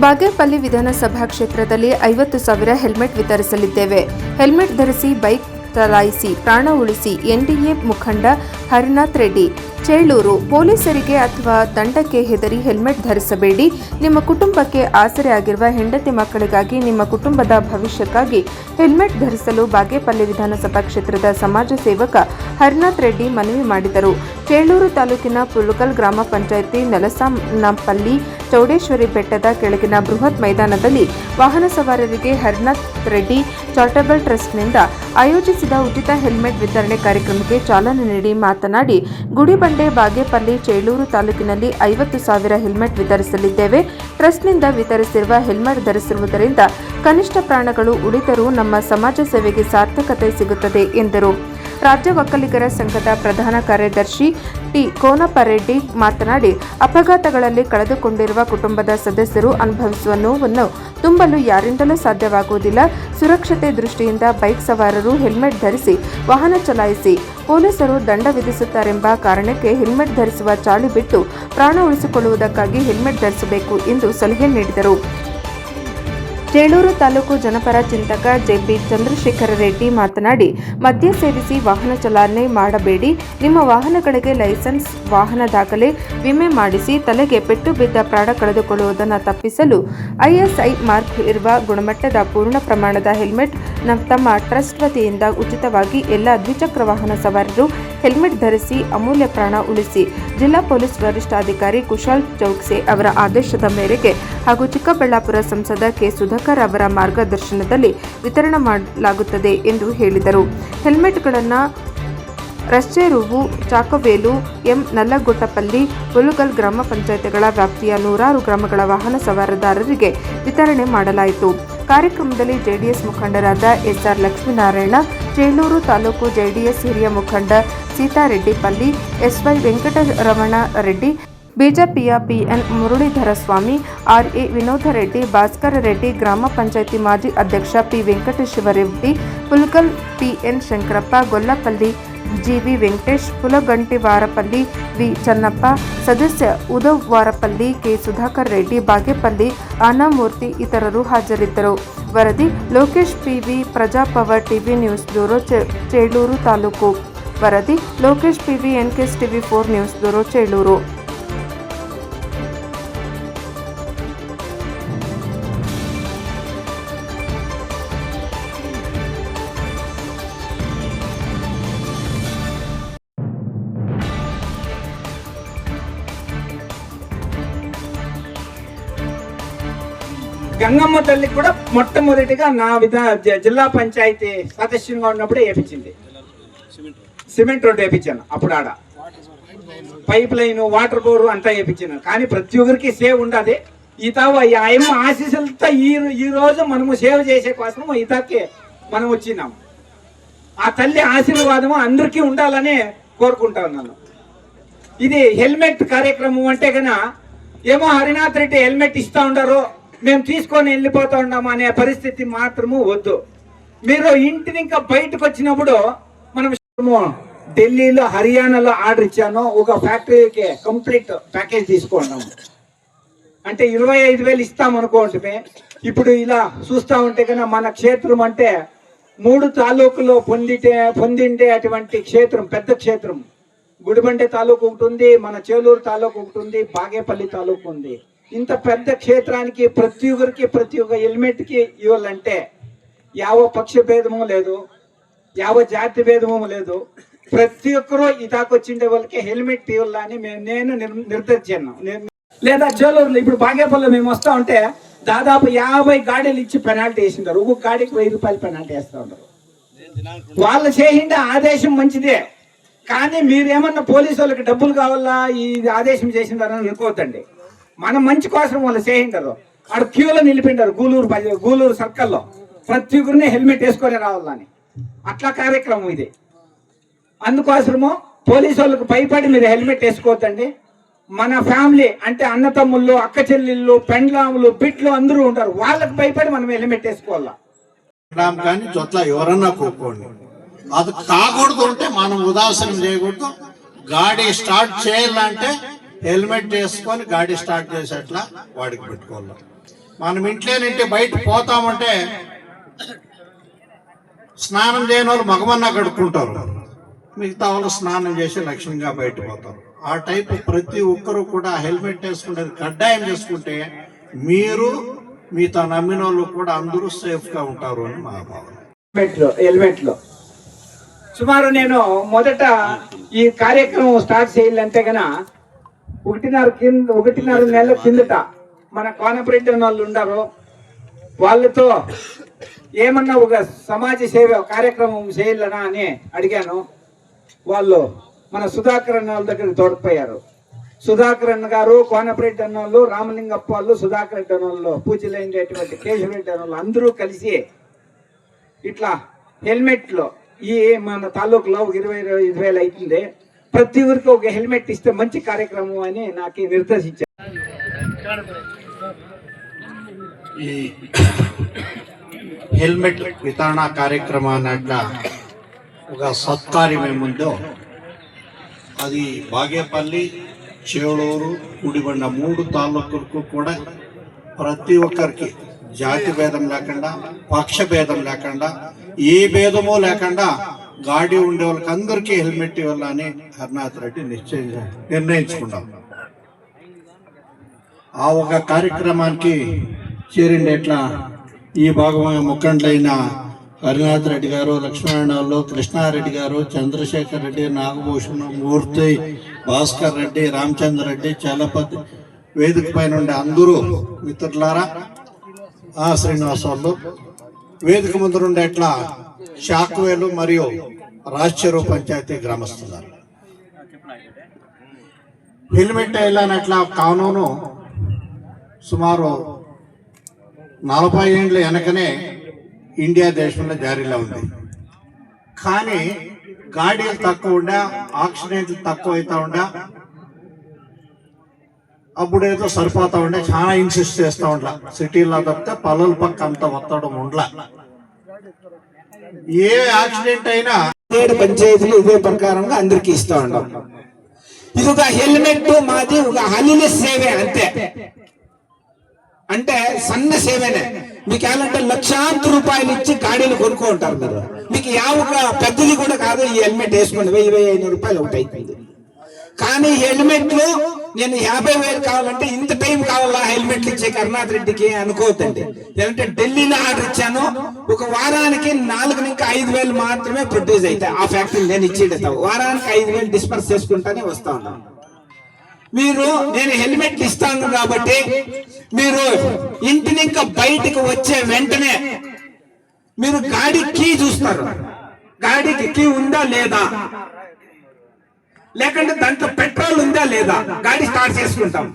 ಬಾಗೇಪಲ್ಲಿ ವಿಧಾನಸಭಾ ಕ್ಷೇತ್ರದಲ್ಲಿ 50,000 helmet ವಿತರಿಸಲಿದ್ದೇವೆ. Helmet ಧರಿಸಿ ಬೈಕ್ ಚಲಾಯಿಸಿ ಪ್ರಾಣ ಉಳಿಸಿ. ಎನ್ಡಿಎ ಮುಖಂಡ ಹರಿನಾಥ್ ರೆಡ್ಡಿ, ಚೇಳೂರು. ಪೊಲೀಸರಿಗೆ ಅಥವಾ ದಂಡಕ್ಕೆ ಹೆದರಿ ಹೆಲ್ಮೆಟ್ ಧರಿಸಬೇಡಿ. ನಿಮ್ಮ ಕುಟುಂಬಕ್ಕೆ ಆಸರೆ ಆಗಿರುವ ಹೆಂಡತಿ ಮಕ್ಕಳಿಗಾಗಿ, ನಿಮ್ಮ ಕುಟುಂಬದ ಭವಿಷ್ಯಕ್ಕಾಗಿ ಹೆಲ್ಮೆಟ್ ಧರಿಸಲು ಬಾಗೇಪಲ್ಲಿ ವಿಧಾನಸಭಾ ಕ್ಷೇತ್ರದ ಸಮಾಜ ಸೇವಕ ಹರಿನಾಥ್ ರೆಡ್ಡಿ ಮನವಿ ಮಾಡಿದರು. ಚೇಳೂರು ತಾಲೂಕಿನ ಪುಲಕಲ್ ಗ್ರಾಮ ಪಂಚಾಯಿತಿ ನೆಲಸಾನಪಲ್ಲಿ ಚೌಡೇಶ್ವರಿ ಬೆಟ್ಟದ ಕೆಳಗಿನ ಬೃಹತ್ ಮೈದಾನದಲ್ಲಿ ವಾಹನ ಸವಾರರಿಗೆ ಹರಿನಾಥ್ ರೆಡ್ಡಿ ಚಾರಿಟಬಲ್ ಟ್ರಸ್ಟ್ನಿಂದ ಆಯೋಜಿಸಿದ ಉಚಿತ ಹೆಲ್ಮೆಟ್ ವಿತರಣೆ ಕಾರ್ಯಕ್ರಮಕ್ಕೆ ಚಾಲನೆ ನೀಡಿ ಮಾತನಾಡಿ, ಗುಡಿಬಂಡೆ, ಬಾಗೇಪಲ್ಲಿ, ಚೇಳೂರು ತಾಲೂಕಿನಲ್ಲಿ 50,000 ಹೆಲ್ಮೆಟ್ ವಿತರಿಸಲಿದ್ದೇವೆ. ಟ್ರಸ್ಟ್ನಿಂದ ವಿತರಿಸಿರುವ ಹೆಲ್ಮೆಟ್ ಧರಿಸಿರುವುದರಿಂದ ಕನಿಷ್ಠ ಪ್ರಾಣಗಳು ಉಳಿದರೂ ನಮ್ಮ ಸಮಾಜ ಸೇವೆಗೆ ಸಾರ್ಥಕತೆ ಸಿಗುತ್ತದೆ ಎಂದರು. ರಾಜ್ಯ ಒಕ್ಕಲಿಗರ ಸಂಘದ ಪ್ರಧಾನ ಕಾರ್ಯದರ್ಶಿ ಟಿ. ಕೋನಪ್ಪರೆಡ್ಡಿ ಮಾತನಾಡಿ, ಅಪಘಾತಗಳಲ್ಲಿ ಕಳೆದುಕೊಂಡಿರುವ ಕುಟುಂಬದ ಸದಸ್ಯರು ಅನುಭವಿಸುವ ನೋವನ್ನು ತುಂಬಲು ಯಾರಿಂದಲೂ ಸಾಧ್ಯವಾಗುವುದಿಲ್ಲ. ಸುರಕ್ಷತೆ ದೃಷ್ಟಿಯಿಂದ ಬೈಕ್ ಸವಾರರು ಹೆಲ್ಮೆಟ್ ಧರಿಸಿ ವಾಹನ ಚಲಾಯಿಸಿ. ಪೊಲೀಸರು ದಂಡ ವಿಧಿಸುತ್ತಾರೆಂಬ ಕಾರಣಕ್ಕೆ ಹೆಲ್ಮೆಟ್ ಧರಿಸುವ ಚಾಳಿ ಬಿಟ್ಟು ಪ್ರಾಣ ಉಳಿಸಿಕೊಳ್ಳುವುದಕ್ಕಾಗಿ ಹೆಲ್ಮೆಟ್ ಧರಿಸಬೇಕು ಎಂದು ಸಲಹೆ ನೀಡಿದರು. ಚೇಳೂರು ತಾಲೂಕು ಜನಪರ ಚಿಂತಕ ಜೆಪಿ ಚಂದ್ರಶೇಖರ ರೆಡ್ಡಿ ಮಾತನಾಡಿ, ಮದ್ಯ ಸೇವಿಸಿ ವಾಹನ ಚಾಲನೆ ಮಾಡಬೇಡಿ. ನಿಮ್ಮ ವಾಹನಗಳಿಗೆ ಲೈಸೆನ್ಸ್, ವಾಹನ ದಾಖಲೆ, ವಿಮೆ ಮಾಡಿಸಿ. ತಲೆಗೆ ಪೆಟ್ಟು ಬಿದ್ದ ಪ್ರಾಣ ಕಳೆದುಕೊಳ್ಳುವುದನ್ನು ತಪ್ಪಿಸಲು ಐಎಸ್ಐ ಮಾರ್ಕ್ ಇರುವ ಗುಣಮಟ್ಟದ ಪೂರ್ಣ ಪ್ರಮಾಣದ ಹೆಲ್ಮೆಟ್ ತಮ್ಮ ಟ್ರಸ್ಟ್ ವತಿಯಿಂದ ಉಚಿತವಾಗಿ ಎಲ್ಲ ದ್ವಿಚಕ್ರ ವಾಹನ ಸವಾರರು ಹೆಲ್ಮೆಟ್ ಧರಿಸಿ ಅಮೂಲ್ಯ ಪ್ರಾಣ ಉಳಿಸಿ. ಜಿಲ್ಲಾ ಪೊಲೀಸ್ ವರಿಷ್ಠಾಧಿಕಾರಿ ಕುಶಾಲ್ ಚೌಕ್ಸೆ ಅವರ ಆದೇಶದ ಮೇರೆಗೆ ಹಾಗೂ ಚಿಕ್ಕಬಳ್ಳಾಪುರ ಸಂಸದ ಕೆ. ಸುಧಾಕರ್ ಅವರ ಮಾರ್ಗದರ್ಶನದಲ್ಲಿ ವಿತರಣೆ ಮಾಡಲಾಗುತ್ತದೆ ಎಂದು ಹೇಳಿದರು. ಹೆಲ್ಮೆಟ್ಗಳನ್ನು ರಸ್ತೆರೂವು, ಚಾಕವೇಲು, ಎಂ. ನಲ್ಲಗೊಟ್ಟಪಲ್ಲಿ, ಪುಲಕಲ್ ಗ್ರಾಮ ಪಂಚಾಯಿತಿಗಳ ವ್ಯಾಪ್ತಿಯ 100 ಗ್ರಾಮಗಳ ವಾಹನ ಸವಾರದಾರರಿಗೆ ವಿತರಣೆ ಮಾಡಲಾಯಿತು. ಕಾರ್ಯಕ್ರಮದಲ್ಲಿ ಜೆಡಿಎಸ್ ಮುಖಂಡರಾದ ಎಸ್ಆರ್ ಲಕ್ಷ್ಮೀನಾರಾಯಣ, ಚೇಳೂರು ತಾಲೂಕು ಜೆಡಿಎಸ್ ಹಿರಿಯ ಮುಖಂಡ ಸೀತಾರೆಡ್ಡಿ ಪಲ್ಲಿ, ಎಸ್ವೈ ವೆಂಕಟರಮಣ ರೆಡ್ಡಿ, ಬಿಜೆಪಿಯ ಪಿಎನ್ ಮುರಳೀಧರಸ್ವಾಮಿ, ಆರ್ಎ ವಿನೋದರೆಡ್ಡಿ, ಭಾಸ್ಕರ ರೆಡ್ಡಿ, ಗ್ರಾಮ ಪಂಚಾಯಿತಿ ಮಾಜಿ ಅಧ್ಯಕ್ಷ P. Venkateshwarareddy, Pulakal PN Shankarappa, Gollapalli GV Venkatesh, Pulagantivarapalli V. Channappa, ಸದಸ್ಯ ಉದವ್ ವಾರಪಲ್ಲಿ, ಕೆ. ಸುಧಾಕರ್ ರೆಡ್ಡಿ, ಬಾಗೇಪಲ್ಲಿ ಆನಾಮೂರ್ತಿ ಇತರರು ಹಾಜರಿದ್ದರು. ವರದಿ Lokesh PV, Praja Power TV news bureau, Chelur taluk. ವರದಿ Lokesh PV, NKS TV 4 news bureau, Chelur. గంగమ్మతల్లి కూడా మొట్టమొదటిగా నా జిల్లా పంచాయతీ సదస్యంగా ఉన్నప్పుడే వేయించింది. సిమెంట్ రోడ్డు వేయించాను. అప్పుడు ఆడ పైప్ లైన్, వాటర్ బోరు అంతా వేయించాను. కానీ ప్రతి ఒక్కరికి సేవ్ ఉండదు. ఆయమ్మ ఆశీస్సులతో ఈ రోజు మనము సేవ్ చేసే కోసం ఇతకి మనం వచ్చినాము. ఆ తల్లి ఆశీర్వాదము అందరికీ ఉండాలని కోరుకుంటా ఉన్నాను. ఇది హెల్మెట్ కార్యక్రమం అంటే కన్నా ఏమో హరినాథ్ రెడ్డి హెల్మెట్ ఇస్తా ఉండరు, మేము తీసుకొని వెళ్ళిపోతా ఉన్నాము అనే పరిస్థితి మాత్రము వద్దు. మీరు ఇంటిని ఇంకా బయటకు వచ్చినప్పుడు మనం ఢిల్లీలో, హర్యానాలో ఆర్డర్ ఇచ్చాను. ఒక ఫ్యాక్టరీకి కంప్లీట్ ప్యాకేజ్ తీసుకున్నాము. అంటే 25,000 ఇస్తాం అనుకోండి. ఇప్పుడు ఇలా చూస్తా ఉంటే కన్నా మన క్షేత్రం అంటే 3 తాలూకులో పొందిండే అటువంటి క్షేత్రం, పెద్ద క్షేత్రం. గుడిబండే తాలూకు ఒకటి ఉంది, మన చేలూరు తాలూకు ఒకటి ఉంది, బాగేపల్లి తాలూకు ఉంది. ఇంత పెద్ద క్షేత్రానికి ప్రతి ఒక్క హెల్మెట్కి ఇవ్వాలంటే యావ పక్ష భేదము లేదు, యావ జాతి భేదము లేదు. ప్రతి ఒక్కరూ ఇదాకొచ్చిండే వాళ్ళకి హెల్మెట్ ఇవ్వాలని నేను నిర్ధారించాను. లేదా చేలూరులో ఇప్పుడు బాగేపల్లిలో మేము వస్తా ఉంటే దాదాపు 50 గాడీలు ఇచ్చి పెనాల్టీ వేసింటారు. ఒక్కొక్క గాడికి 1000 రూపాయలు పెనాల్టీ వేస్తూ ఉంటారు. వాళ్ళు చేసిండే ఆదేశం మంచిదే, కానీ మీరేమన్నా పోలీసు వాళ్ళకి డబ్బులు కావాలా ఈ ఆదేశం చేసింటారని అనుకోవద్దండి. మనం మంచి కోసం వాళ్ళు చేయింటారు. ఆడ క్యూలో నిలిపిండారు. గూలూరు సర్కల్లో ప్రతి ఒక్కరిని హెల్మెట్ వేసుకొని రావాలని. అట్లా కార్యక్రమం ఇది. అందుకోసము పోలీసు వాళ్ళకి భయపడి మీరు హెల్మెట్ వేసుకోవద్దండి. మన ఫ్యామిలీ అంటే అన్నతమ్ముళ్ళు, అక్క చెల్లెళ్ళు, పెండ్లాములు, బిడ్లు అందరూ ఉంటారు. వాళ్ళకి భయపడి మనం హెల్మెట్ వేసుకోవాలా. కానీ జొత్త ఎవరన్నా కూకోండి, అది కాకూడదు. ఉంటే మనం ఉదాసనం చేయకూడదు. గాడి స్టార్ట్ చేయాలంటే హెల్మెట్ వేసుకొని గాడి స్టార్ట్ చేసేట్లా వాడికి పెట్టుకోవాలి. మనం ఇంట్లో నుండి బయట పోతామంటే స్నానం చేయని వాళ్ళు మగమన్నా కడుక్కుంటారు, మిగతా వాళ్ళు స్నానం చేసి లక్ష్యంగా బయట పోతారు. ఆ టైపు ప్రతి ఒక్కరు కూడా హెల్మెట్ వేసుకుంటే కడ్డాయం చేసుకుంటే మీరు మీతో నమ్మిన వాళ్ళు కూడా అందరూ సేఫ్గా ఉంటారు అని మా భావన. హెల్మెట్లో సుమారు నేను మొదట ఈ కార్యక్రమం స్టార్ట్ చేయాలంటే గన 1.5 నెలల కిందట మన కోనపరెడ్డి వాళ్ళు ఉన్నారు, వాళ్ళతో ఏమన్నా ఒక సమాజ సేవ కార్యక్రమం చేయాలనా అని అడిగాను. వాళ్ళు మన సుధాకర్ అన్న వాళ్ళ దగ్గర తోడిపోయారు. సుధాకర్ అన్న గారు, కోనపరెడ్డి అన్న వాళ్ళు, రామలింగప్ప వాళ్ళు, సుధాకర్ రెడ్డి అన్న వాళ్ళు, పూజలైనటువంటి కేశవరెడ్డి అన్న వాళ్ళు అందరూ కలిసి ఇట్లా హెల్మెట్లో ఈ మన తాలూకులో 20,000 అవుతుంది, ప్రతి ఊరికి ఒక హెల్మెట్ ఇస్తే మంచి కార్యక్రమం అని నాకు నిర్దేశించారు. ఈ హెల్మెట్ వితరణ కార్యక్రమాన్ని అట్లా ఒక సత్కార్యం ఏముందో అది బాగేపల్లి, చేవూరు, గుడిబండ 3 తాలూకులకు కూడా ప్రతి ఒక్కరికి జాతి భేదం లేకుండా, పక్ష భేదం లేకుండా, ఏ భేదమో లేకుండా గాడి ఉండే వాళ్ళకి అందరికీ హెల్మెట్ ఇవ్వాలని హరినాథ్ రెడ్డి నిర్ణయించుకున్నాం. ఆ ఒక కార్యక్రమానికి చేరిండి ఎట్లా ఈ భాగం ముఖండ్లైన హరినాథ్ రెడ్డి గారు, లక్ష్మణరావు, కృష్ణారెడ్డి గారు, చంద్రశేఖర్ రెడ్డి, నాగభూషణ్, మూర్తి, భాస్కర్ రెడ్డి, రామచంద్ర రెడ్డి, చలపతి, వేదిక పైన ఉండే అందరూ మిత్రులారా, శ్రీనివాస్ వాళ్ళు, వేదిక ముందు నుండి ఎట్లా శాఖవేలు మరియు రాజచెరువు పంచాయతీ గ్రామస్తున్నారు. హెల్మెట్ వేయాలన్నట్ల కానూను సుమారు 40 ఏళ్ళ వెనకనే ఇండియా దేశంలో జారీలో ఉంది. కానీ గాడీలు తక్కువ ఉండా, యాక్సిడెంట్లు తక్కువ అవుతా ఉండా, అప్పుడేదో సరిపోతా ఉండే, చాలా ఇన్సిస్ట్ చేస్తూ ఉండ. సిటీలో తప్పితే పల్లెల పక్క అంత ఒత్తడం ఉండలా. ఏ యాక్సిడెంట్ అయినా 7 పంచాయతీలు ఇదే ప్రకారంగా అందరికి ఇస్తూ ఉంటాం. ఇది ఒక హెల్మెట్ మాది ఒక హల్లిన సేవే అంతే, అంటే సన్న సేవనే. మీకు ఏమంటే లక్షాంతర రూపాయలు ఇచ్చి గాడీలు కొనుక్కుంటారు మీరు, మీకు ఒక పెద్దది కూడా కాదు. ఈ హెల్మెట్ వేసుకోండి, 1,000-1,500 రూపాయలు ఒకటి అవుతుంది. కానీ హెల్మెట్లు నేను 50,000 కావాలంటే ఇంత టైం కావాలా హెల్మెట్లు ఇచ్చే హరినాథ్ రెడ్డికి అనుకోవద్దండి. ఎందుకంటే ఢిల్లీలో ఆర్డర్ ఇచ్చాను, ఒక వారానికి 4 నుంచి 5,000 మాత్రమే ప్రొడ్యూస్ అవుతాయి. ఆ ఫ్యాక్టరీ నేను ఇచ్చేటప్పుడు వారానికి 5,000 డిస్పర్స్ చేసుకుంటానే వస్తా ఉన్నాను. మీరు నేను హెల్మెట్ ఇస్తాను కాబట్టి మీరు ఇంటి నుంచి బయటకు వచ్చే వెంటనే మీరు గాడి కీ చూస్తారు, గాడికి కీ ఉందా లేదా, లేకుంటే దాంట్లో పెట్రోల్ ఉందా లేదా, గాడి స్టార్ట్ చేసుకుంటాం.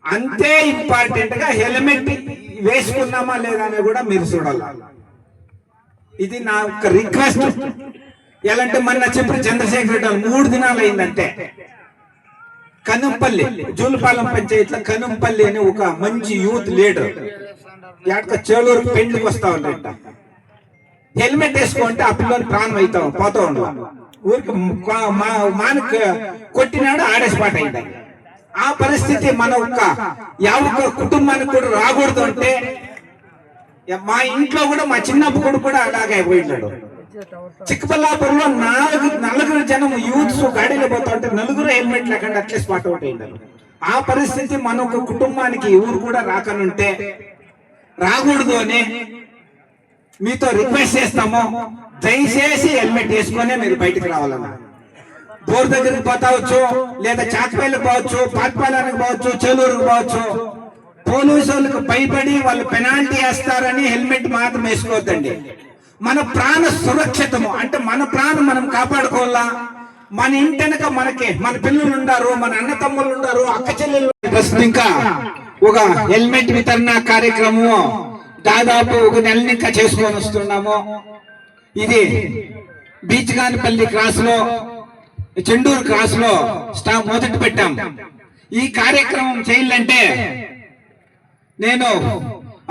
అంతే ఇంపార్టెంట్ గా హెల్మెట్ వేసుకున్నామా లేదా అని కూడా మీరు చూడాలి. ఇది నా ఒక రిక్వెస్ట్. ఎలాంటి మొన్న చెప్పిన చంద్రశేఖర్ రెడ్డి 3 దినాలు అయిందంటే కనుంపల్లి జూలపాలెం పంచాయతీలో కనుంపల్లి అని ఒక మంచి యూత్ లీడర్ చేలూరు పెండ్లికి వస్తా ఉంటారంట. హెల్మెట్ వేసుకుంటే ఆ పిల్లలు ప్రాణం అవుతాం పోతా ఉండవు. ఊరికి మానకు కొట్టినాడు, ఆడేసిపాట అయింది. ఆ పరిస్థితి మన ఒక్క కుటుంబానికి కూడా రాకూడదు. అంటే మా ఇంట్లో కూడా మా చిన్నప్పుడు కొడుకు కూడా అలాగే పోయినాడు. చిక్కబల్లాపురంలో 4 జనం యూత్స్ గాడిలో పోతా ఉంటే 4 హెల్మెట్ లేకుండా అట్లే స్పాట్ అవుట్ అయింటారు. ఆ పరిస్థితి మన ఒక కుటుంబానికి ఎవరు కూడా రాకనుంటే రాకూడదు అని మీతో రిక్వెస్ట్ చేస్తాము. దయచేసి హెల్మెట్ వేసుకునే మీరు బయటకు రావాలన్నా. బోర్ దగ్గరికి పోతావచ్చు, లేదా చాకపల్లికి పోవచ్చు, పాట్పాలకి పోవచ్చు, చెలూరుకు పోవచ్చు. పోలీసు వాళ్ళకి భయపడి వాళ్ళు పెనాల్టీ వేస్తారని హెల్మెట్ మాత్రం వేసుకోవద్దండి. మన ప్రాణ సురక్షితము అంటే మన ప్రాణం మనం కాపాడుకోవాలా. మన ఇంటెనక మనకి మన పిల్లలు ఉండారు, మన అన్న తమ్ముళ్ళు ఉండారు, అక్క చెల్లెలు. ఇంకా ఒక హెల్మెట్ వితరణ కార్యక్రమము దాదాపు 1 నెల ఇంకా చేసుకొని వస్తున్నాము. ఇది బీచ్గానిపల్లి క్రాస్ లో, చెండూరు క్రాస్ లో మొదటి పెట్టాం. ఈ కార్యక్రమం చేయాలంటే నేను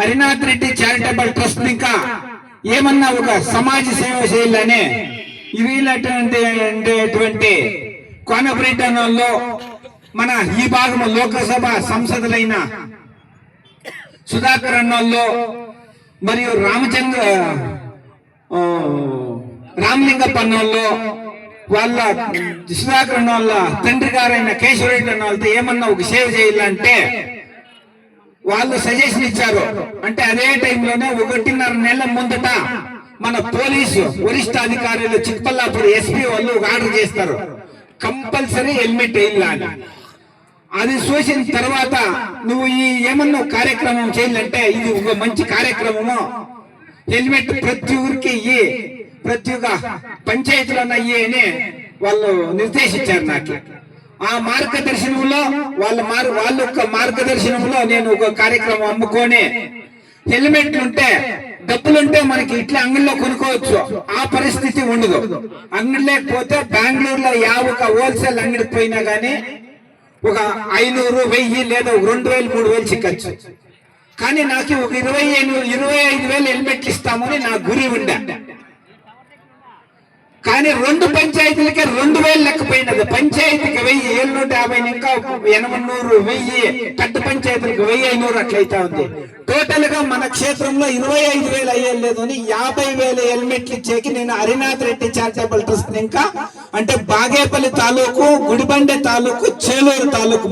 హరినాథ్ రెడ్డి చారిటబుల్ ట్రస్ట్ ఇంకా ఏమన్నా ఒక సమాజ సేవ చేయాలని వీళ్ళటువంటి కోనపరెడ్డిలో మన ఈ భాగం లోకసభ సంసదులైన సుధాకర్ అన్నోళ్ళు మరియు రామలింగప్ప అన్నోళ్ళు వాళ్ళ సుధాకర్ అన్న వాళ్ళ తండ్రి గారైన కేశవరెడ్డి అన్న వాళ్ళతో ఏమన్నా ఒక సేవ్ చేయాలంటే వాళ్ళు సజెషన్ ఇచ్చారు. అంటే అదే టైంలోనే 1.5 నెలల ముందట మన పోలీసు వరిష్ఠ అధికారులు చిక్కబల్లాపూర్ ఎస్పీ వాళ్ళు ఒక ఆర్డర్ చేస్తారు, కంపల్సరీ హెల్మెట్ వేయాలని. అది చూసిన తర్వాత నువ్వు ఈ ఏమన్నా కార్యక్రమం చేయాలంటే ఇది ఒక మంచి కార్యక్రమము, హెల్మెట్ ప్రతి ఊరికి ఇయ్యి, ప్రతి ఒక్క పంచాయతీలో అయ్యి అని వాళ్ళు నిర్దేశించారు నాకు. ఆ మార్గదర్శనంలో వాళ్ళ యొక్క మార్గదర్శనంలో నేను ఒక కార్యక్రమం అమ్ముకొని హెల్మెట్లు ఉంటే డబ్బులుంటే మనకి ఇట్లా అంగడిలో కొనుక్కోవచ్చు, ఆ పరిస్థితి ఉండదు. అంగడి లేకపోతే బెంగళూరులో ఒక హోల్సేల్ అంగడికి పోయినా గానీ ఒక 500, 1000 లేదా 2000, 3000 చిక్కచ్చు. కానీ నాకు ఒక 25,000 హెల్మెట్లు ఇస్తామని నా గురి ఉండే. కానీ 2 పంచాయతీలకే 2000 లెక్కపోయినది. పంచాయతీకి 1000, 750, ఇంకా 800, 1000, పెద్ద పంచాయతీలకు 1500 అట్లయితా ఉంది. టోటల్ గా మన క్షేత్రంలో 25,000 అయ్యేలేదు అని 50,000 హెల్మెట్లు ఇచ్చేకి నేను హరినాథ్ రెడ్డి చారిటబుల్ ట్రస్ట్ ఇంకా అంటే బాగేపల్లి తాలూకు, గుడిబండ తాలూకు, చేలూరు తాలూకు